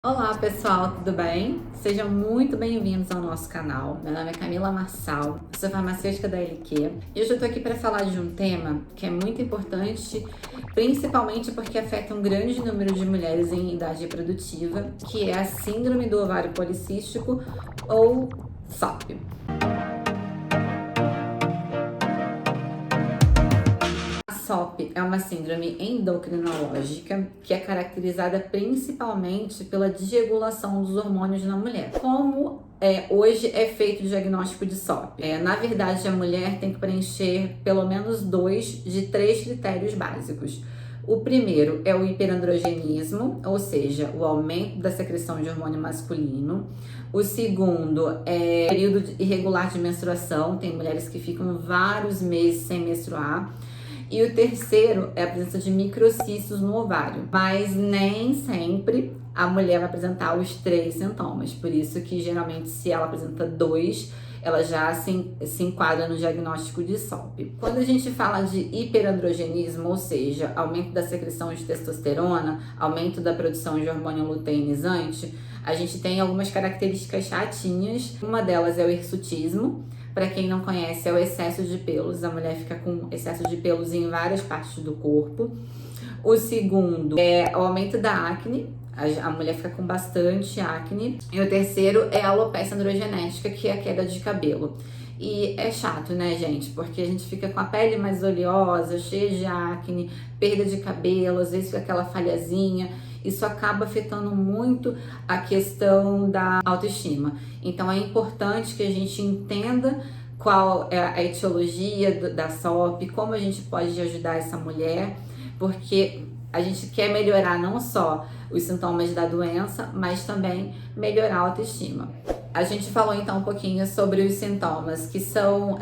Olá pessoal, tudo bem? Sejam muito bem-vindos ao nosso canal. Meu nome é Camila Marçal, sou farmacêutica da LQ e hoje eu tô aqui para falar de um tema que é muito importante, principalmente porque afeta um grande número de mulheres em idade reprodutiva, que é a Síndrome do Ovário Policístico ou SOP. A SOP é uma síndrome endocrinológica que é caracterizada principalmente pela desregulação dos hormônios na mulher. Como hoje é feito o diagnóstico de SOP? Na verdade, a mulher tem que preencher pelo menos 2 de 3 critérios básicos. O primeiro é o hiperandrogenismo, ou seja, o aumento da secreção de hormônio masculino. O segundo é período irregular de menstruação, tem mulheres que ficam vários meses sem menstruar. E o terceiro é a presença de microcistos no ovário, mas nem sempre a mulher vai apresentar os 3 sintomas, por isso que geralmente se ela apresenta 2, ela já se enquadra no diagnóstico de SOP. Quando a gente fala de hiperandrogenismo, ou seja, aumento da secreção de testosterona, aumento da produção de hormônio luteinizante, a gente tem algumas características chatinhas. Uma delas é o hirsutismo. Para quem não conhece, é o excesso de pelos. A mulher fica com excesso de pelos em várias partes do corpo. O segundo é o aumento da acne. A mulher fica com bastante acne. E o terceiro é a alopecia androgenética, que é a queda de cabelo. E é chato, né, gente? Porque a gente fica com a pele mais oleosa, cheia de acne, perda de cabelo, às vezes fica aquela falhazinha. Isso acaba afetando muito a questão da autoestima. Então é importante que a gente entenda qual é a etiologia da SOP, como a gente pode ajudar essa mulher, porque a gente quer melhorar não só os sintomas da doença, mas também melhorar a autoestima. A gente falou então um pouquinho sobre os sintomas que são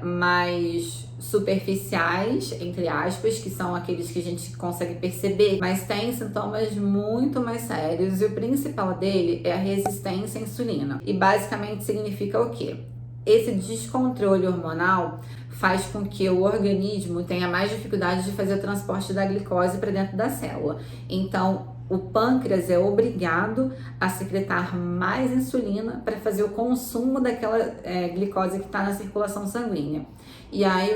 mais superficiais, entre aspas, que são aqueles que a gente consegue perceber, mas tem sintomas muito mais sérios e o principal dele é a resistência à insulina. E basicamente significa o quê? Esse descontrole hormonal faz com que o organismo tenha mais dificuldade de fazer o transporte da glicose para dentro da célula. Então, o pâncreas é obrigado a secretar mais insulina para fazer o consumo daquela glicose que está na circulação sanguínea. E aí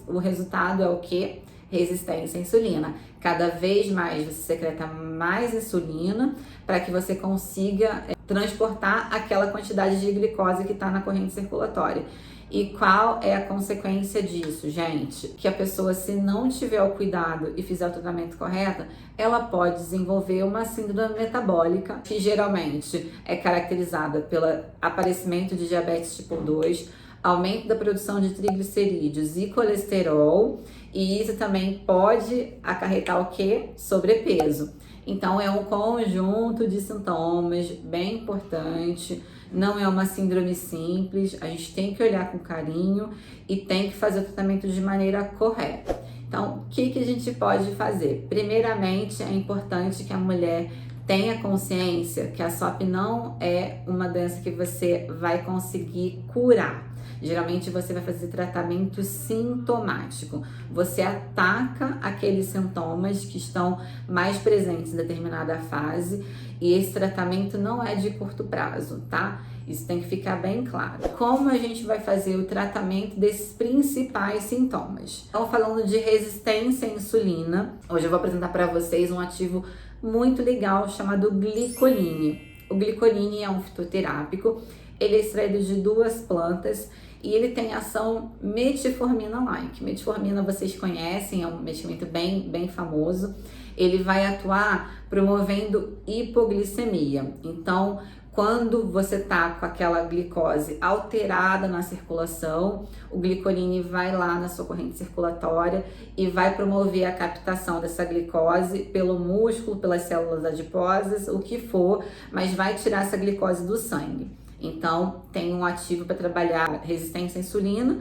o resultado é o quê? Resistência à insulina. Cada vez mais você secreta mais insulina para que você consiga transportar aquela quantidade de glicose que está na corrente circulatória. E qual é a consequência disso, gente? Que a pessoa, se não tiver o cuidado e fizer o tratamento correto, ela pode desenvolver uma síndrome metabólica, que geralmente é caracterizada pelo aparecimento de diabetes tipo 2, aumento da produção de triglicerídeos e colesterol, e isso também pode acarretar o quê? Sobrepeso. Então é um conjunto de sintomas bem importante. Não é uma síndrome simples, a gente tem que olhar com carinho e tem que fazer o tratamento de maneira correta. Então, o que a gente pode fazer? Primeiramente, é importante que a mulher tenha consciência que a SOP não é uma doença que você vai conseguir curar. Geralmente você vai fazer tratamento sintomático. Você ataca aqueles sintomas que estão mais presentes em determinada fase e esse tratamento não é de curto prazo, tá? Isso tem que ficar bem claro. Como a gente vai fazer o tratamento desses principais sintomas? Então, falando de resistência à insulina, hoje eu vou apresentar para vocês um ativo muito legal chamado glicoline. O glicoline é um fitoterápico, ele é extraído de 2 plantas e ele tem ação metformina-like. Metformina vocês conhecem, é um medicamento bem famoso. Ele vai atuar promovendo hipoglicemia. Então, quando você tá com aquela glicose alterada na circulação, o glicoline vai lá na sua corrente circulatória e vai promover a captação dessa glicose pelo músculo, pelas células adiposas, o que for, mas vai tirar essa glicose do sangue. Então, tem um ativo para trabalhar resistência à insulina,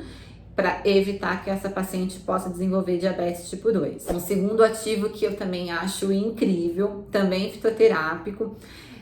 para evitar que essa paciente possa desenvolver diabetes tipo 2. Um segundo ativo que eu também acho incrível, também fitoterápico,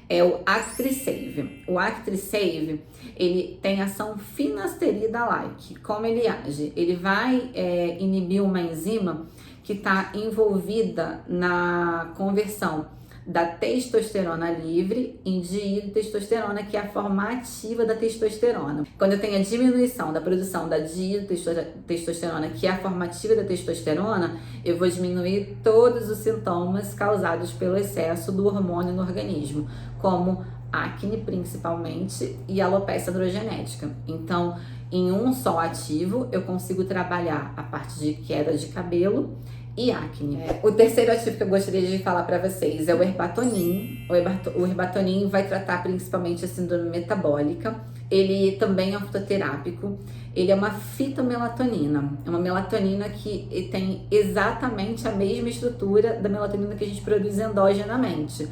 é o Actrisave. O Actrisave, ele tem ação finasterida-like. Como ele age? Ele vai inibir uma enzima que está envolvida na conversão da testosterona livre em dihidrotestosterona, que é a forma ativa da testosterona. Quando eu tenho a diminuição da produção da dihidrotestosterona, que é a forma ativa da testosterona, eu vou diminuir todos os sintomas causados pelo excesso do hormônio no organismo, como acne principalmente e alopecia androgenética. Então, em um só ativo, eu consigo trabalhar a parte de queda de cabelo e acne. O terceiro ativo que eu gostaria de falar para vocês é o Herbatonin. O Herbatonin vai tratar principalmente a síndrome metabólica. Ele também é um fitoterápico. Ele é uma fitomelatonina. É uma melatonina que tem exatamente a mesma estrutura da melatonina que a gente produz endogenamente.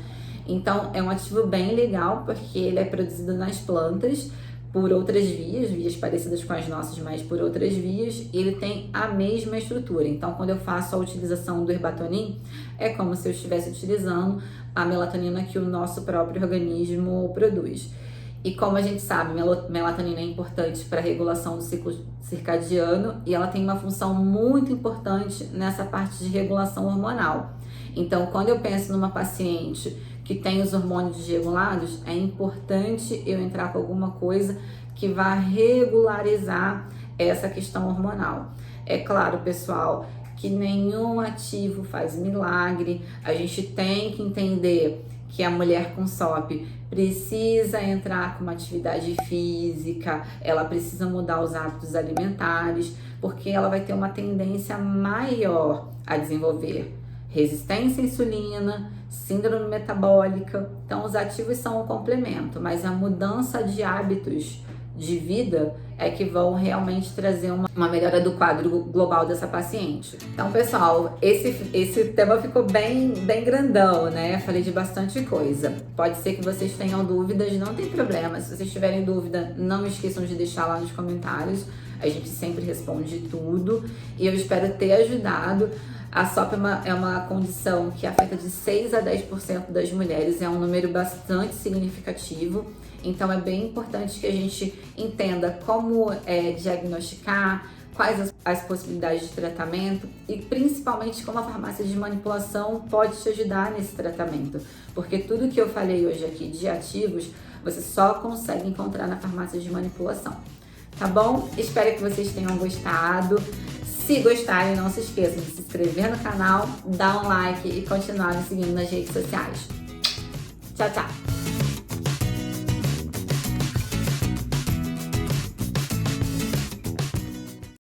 Então, é um ativo bem legal, porque ele é produzido nas plantas por outras vias parecidas com as nossas, mas por outras vias, e ele tem a mesma estrutura. Então, quando eu faço a utilização do Herbatonin, é como se eu estivesse utilizando a melatonina que o nosso próprio organismo produz. E como a gente sabe, melatonina é importante para a regulação do ciclo circadiano e ela tem uma função muito importante nessa parte de regulação hormonal. Então, quando eu penso numa paciente que tem os hormônios desregulados, é importante eu entrar com alguma coisa que vá regularizar essa questão hormonal. É claro, pessoal, que nenhum ativo faz milagre. A gente tem que entender que a mulher com SOP precisa entrar com uma atividade física, ela precisa mudar os hábitos alimentares, porque ela vai ter uma tendência maior a desenvolver resistência à insulina, síndrome metabólica. Então, os ativos são um complemento, mas a mudança de hábitos de vida é que vão realmente trazer uma melhora do quadro global dessa paciente. Então, pessoal, esse tema ficou bem grandão, né? Falei de bastante coisa. Pode ser que vocês tenham dúvidas, não tem problema. Se vocês tiverem dúvida, não esqueçam de deixar lá nos comentários. A gente sempre responde tudo e eu espero ter ajudado. A SOP é uma condição que afeta de 6 a 10% das mulheres, é um número bastante significativo, então é bem importante que a gente entenda como diagnosticar, quais as possibilidades de tratamento e principalmente como a farmácia de manipulação pode te ajudar nesse tratamento, porque tudo que eu falei hoje aqui de ativos, você só consegue encontrar na farmácia de manipulação. Tá bom? Espero que vocês tenham gostado. Se gostarem, não se esqueçam de se inscrever no canal, dar um like e continuar me seguindo nas redes sociais. Tchau, tchau!